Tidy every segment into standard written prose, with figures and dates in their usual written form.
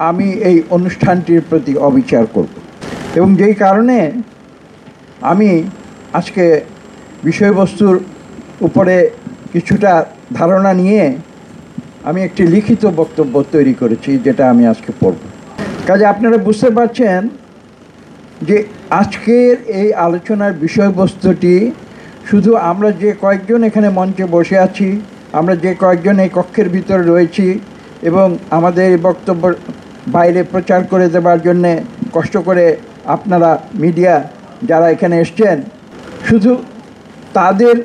আমি এই অনুষ্ঠানটির প্রতি অবিচার করব এবং যেই কারণে আমি আজকে বিষয়বস্তুর উপরে কিছুটা ধারণা নিয়ে আমি একটি লিখিত বক্তব্য তৈরি করেছি, যেটা আমি আজকে পড়ব। কাজে আপনারা বুঝতে পারছেন যে আজকের এই আলোচনার বিষয়বস্তুটি শুধু আমরা যে কয়েকজন এখানে মঞ্চে বসে আছি, আমরা যে কয়েকজন এই কক্ষের ভিতরে রয়েছি এবং আমাদের এই বক্তব্য বাইরে প্রচার করে দেওয়ার জন্যে কষ্ট করে আপনারা মিডিয়া যারা এখানে এসছেন, শুধু তাদের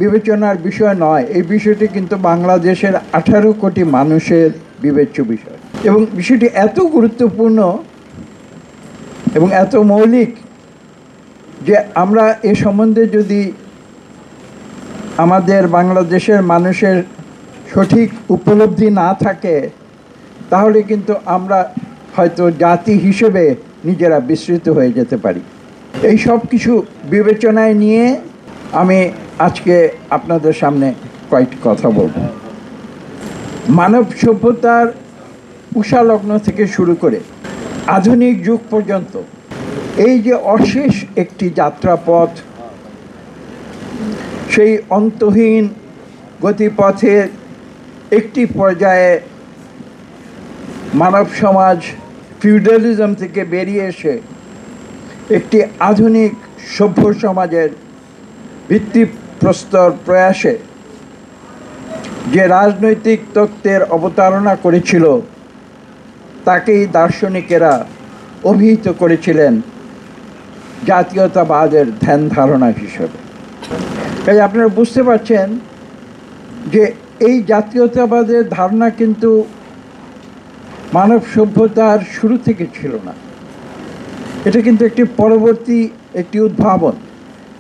বিবেচনার বিষয় নয়, এই বিষয়টি কিন্তু বাংলাদেশের 18 কোটি মানুষের বিবেচ্য বিষয় এবং বিষয়টি এত গুরুত্বপূর্ণ এবং এত মৌলিক যে আমরা এ সম্বন্ধে যদি আমাদের বাংলাদেশের মানুষের সঠিক উপলব্ধি না থাকে, তাহলে কিন্তু আমরা হয়তো জাতি হিসেবে নিজেরা বিস্মৃত হয়ে যেতে পারি। এই সব কিছু বিবেচনায় নিয়ে আমি আজকে আপনাদের সামনে কয়েকটি কথা বলবো। মানব সভ্যতার উষালগ্ন থেকে শুরু করে আধুনিক যুগ পর্যন্ত এই যে অশেষ একটি যাত্রাপথ, সেই অন্তহীন গতিপথের একটি পর্যায়ে মানব সমাজ ফিউডালিজম থেকে বেরিয়ে এসে একটি আধুনিক সভ্য সমাজের ভিত্তিপ্রস্তর প্রয়াসে যে রাজনৈতিক তত্ত্বের অবতারণা করেছিল, তাকেই দার্শনিকেরা অভিহিত করেছিলেন জাতীয়তাবাদের ধ্যান ধারণা হিসেবে। তাই আপনারা বুঝতে পারছেন যে এই জাতীয়তাবাদের ধারণা কিন্তু মানব সভ্যতার শুরু থেকে ছিল না। এটা কিন্তু একটি পরবর্তী একটি উদ্ভাবন,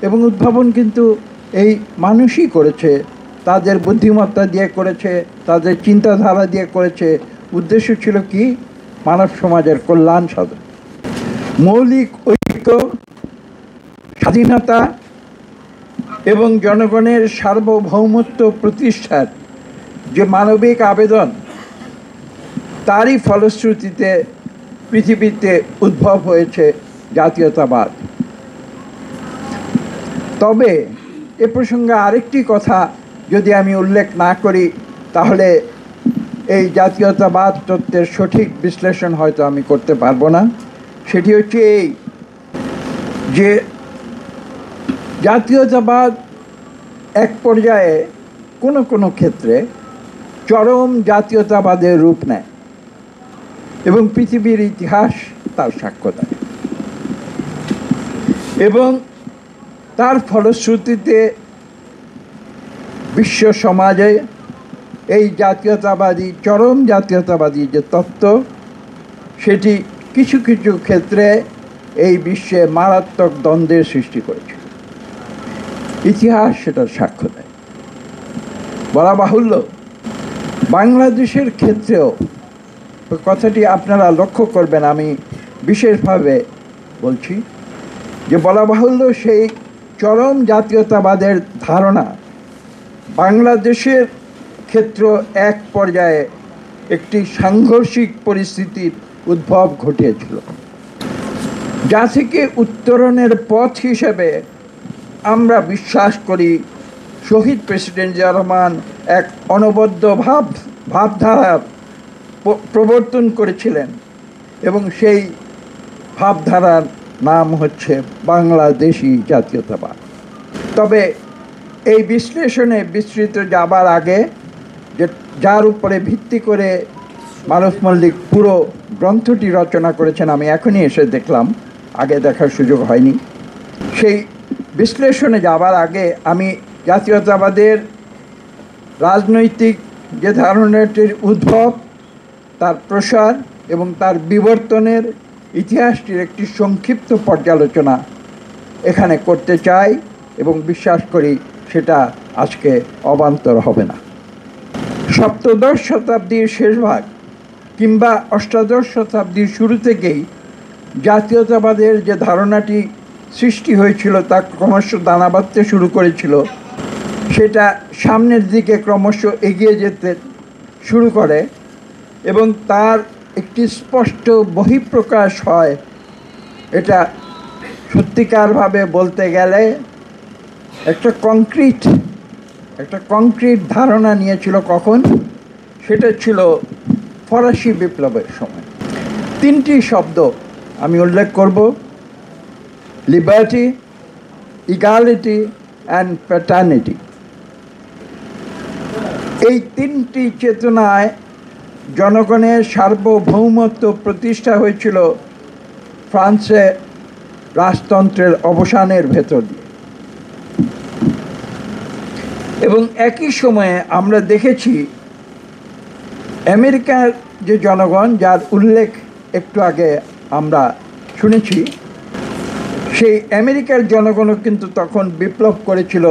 এবং উদ্ভাবন কিন্তু এই মানুষই করেছে, তাদের বুদ্ধিমত্তা দিয়ে করেছে, তাদের চিন্তাধারা দিয়ে করেছে। উদ্দেশ্য ছিল কি? মানব সমাজের কল্যাণ সাধন, মৌলিক ঐক্য, স্বাধীনতা এবং জনগণের সার্বভৌমত্ব প্রতিষ্ঠার যে মানবিক আবেদন, তারই ফলশ্রুতিতে পৃথিবীতে উদ্ভব হয়েছে জাতীয়তাবাদ। তবে এ প্রসঙ্গে আরেকটি কথা যদি আমি উল্লেখ না করি, তাহলে এই জাতীয়তাবাদ তত্ত্বের সঠিক বিশ্লেষণ হয়তো আমি করতে পারবো না। সেটি হচ্ছে এই যে জাতীয়তাবাদ এক পর্যায়ে কোনো কোনো ক্ষেত্রে চরম জাতীয়তাবাদের রূপ নেয় এবং পৃথিবীর ইতিহাস তার সাক্ষ্য দেয়, এবং তার ফলশ্রুতিতে বিশ্ব সমাজে এই জাতীয়তাবাদী, চরম জাতীয়তাবাদী যে তত্ত্ব, সেটি কিছু কিছু ক্ষেত্রে এই বিশ্বে মারাত্মক দ্বন্দ্বের সৃষ্টি করেছে। ইতিহাস সেটার সাক্ষ্য দেয়। বলা বাহুল্য, বাংলাদেশের ক্ষেত্রেও কথাটি আপনারা লক্ষ্য করবেন, আমি বিশেষভাবে বলছি যে বলা বাহুল্য, সেই চরম জাতীয়তাবাদের ধারণা বাংলাদেশের ক্ষেত্র এক পর্যায়ে একটি সাংঘর্ষিক পরিস্থিতির উদ্ভব ঘটিয়েছিল, যা থেকে উত্তরণের পথ হিসেবে আমরা বিশ্বাস করি শহীদ প্রেসিডেন্ট জিয়া রহমান এক অনবদ্য ভাবধারার প্রবর্তন করেছিলেন, এবং সেই ভাবধারার নাম হচ্ছে বাংলাদেশি জাতীয়তাবাদ। তবে এই বিশ্লেষণে বিস্তৃত যাবার আগে, যে যার উপরে ভিত্তি করে মারুফ মল্লিক পুরো গ্রন্থটি রচনা করেছেন, আমি এখনই এসে দেখলাম, আগে দেখার সুযোগ হয়নি। সেই বিশ্লেষণে যাবার আগে আমি জাতীয়তাবাদের রাজনৈতিক যে ধারণাটির উদ্ভব, তার প্রসার এবং তার বিবর্তনের ইতিহাসটির একটি সংক্ষিপ্ত পর্যালোচনা এখানে করতে চাই, এবং বিশ্বাস করি সেটা আজকে অবান্তর হবে না। সপ্তদশ শতাব্দীর শেষভাগ কিংবা অষ্টাদশ শতাব্দীর শুরু থেকেই জাতীয়তাবাদের যে ধারণাটি সৃষ্টি হয়েছিল, তা ক্রমশ দানা বাঁধতে শুরু করেছিল। সেটা সামনের দিকে ক্রমশ এগিয়ে যেতে শুরু করে, এবং তার একটি স্পষ্ট বহিঃপ্রকাশ হয়, এটা সত্যিকারভাবে বলতে গেলে একটা কংক্রিট ধারণা নিয়েছিল। কখন? সেটা ছিল ফরাসি বিপ্লবের সময়। তিনটি শব্দ আমি উল্লেখ করব: লিবার্টি, ইগালিটি অ্যান্ড ফ্র্যাটার্নিটি। এই তিনটি চেতনায় জনগণের সার্বভৌমত্ব প্রতিষ্ঠা হয়েছিল ফ্রান্সে রাজতন্ত্রের অবসানের ভেতর দিয়ে। এবং একই সময়ে আমরা দেখেছি আমেরিকার যে জনগণ, যার উল্লেখ একটু আগে আমরা শুনেছি, সেই আমেরিকার জনগণও কিন্তু তখন বিপ্লব করেছিল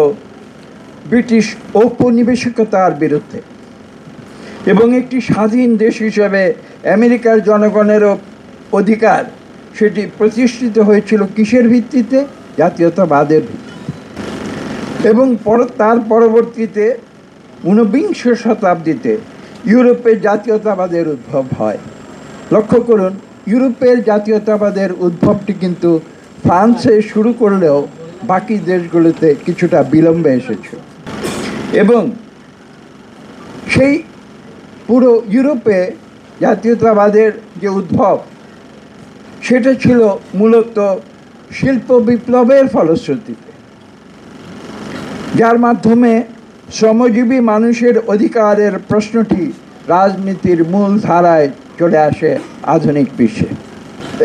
ব্রিটিশ ঔপনিবেশিকতার বিরুদ্ধে। এবং একটি স্বাধীন দেশ হিসেবে আমেরিকার জনগণেরও অধিকার সেটি প্রতিষ্ঠিত হয়েছিল কিসের ভিত্তিতে? জাতীয়তাবাদের ভিত্তিতে। এবং তার পরবর্তীতে ঊনবিংশ শতাব্দীতে ইউরোপে জাতীয়তাবাদের উদ্ভব হয়। লক্ষ্য করুন, ইউরোপের জাতীয়তাবাদের উদ্ভবটি কিন্তু ফ্রান্সে শুরু করলেও বাকি দেশগুলোতে কিছুটা বিলম্বে এসেছে। এবং সেই পুরো ইউরোপে জাতীয়তাবাদের যে উদ্ভব, সেটা ছিল মূলত শিল্প বিপ্লবের ফলশ্রুতিতে, যার মাধ্যমে শ্রমজীবী মানুষের অধিকারের প্রশ্নটি রাজনীতির মূল ধারায় চলে আসে আধুনিক বিশ্বে।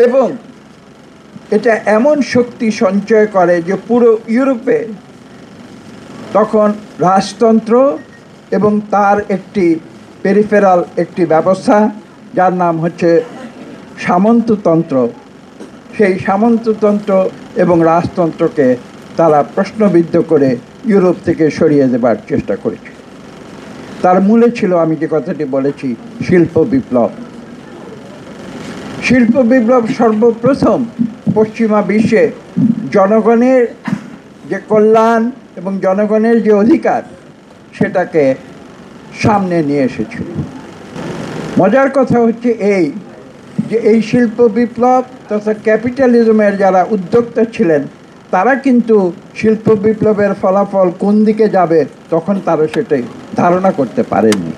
এবং এটা এমন শক্তি সঞ্চয় করে যে পুরো ইউরোপে তখন রাজতন্ত্র এবং তার একটি পেরিফেরাল একটি ব্যবস্থা, যার নাম হচ্ছে সামন্ততন্ত্র, সেই সামন্ততন্ত্র এবং রাজতন্ত্রকে তারা প্রশ্নবিদ্ধ করে ইউরোপ থেকে সরিয়ে দেবার চেষ্টা করেছে। তার মূলে ছিল, আমি যে কথাটি বলেছি, শিল্প বিপ্লব। শিল্প বিপ্লব সর্বপ্রথম পশ্চিমা বিশ্বে জনগণের যে কল্যাণ এবং জনগণের যে অধিকার, সেটাকে সামনে নিয়ে এসেছিল। মজার কথা হচ্ছে এই যে এই শিল্প বিপ্লব তথা ক্যাপিটালিজমের যারা উদ্যোক্তা ছিলেন, তারা কিন্তু শিল্প বিপ্লবের ফলাফল কোন দিকে যাবে তখন তারা সেটাই ধারণা করতে পারেননি।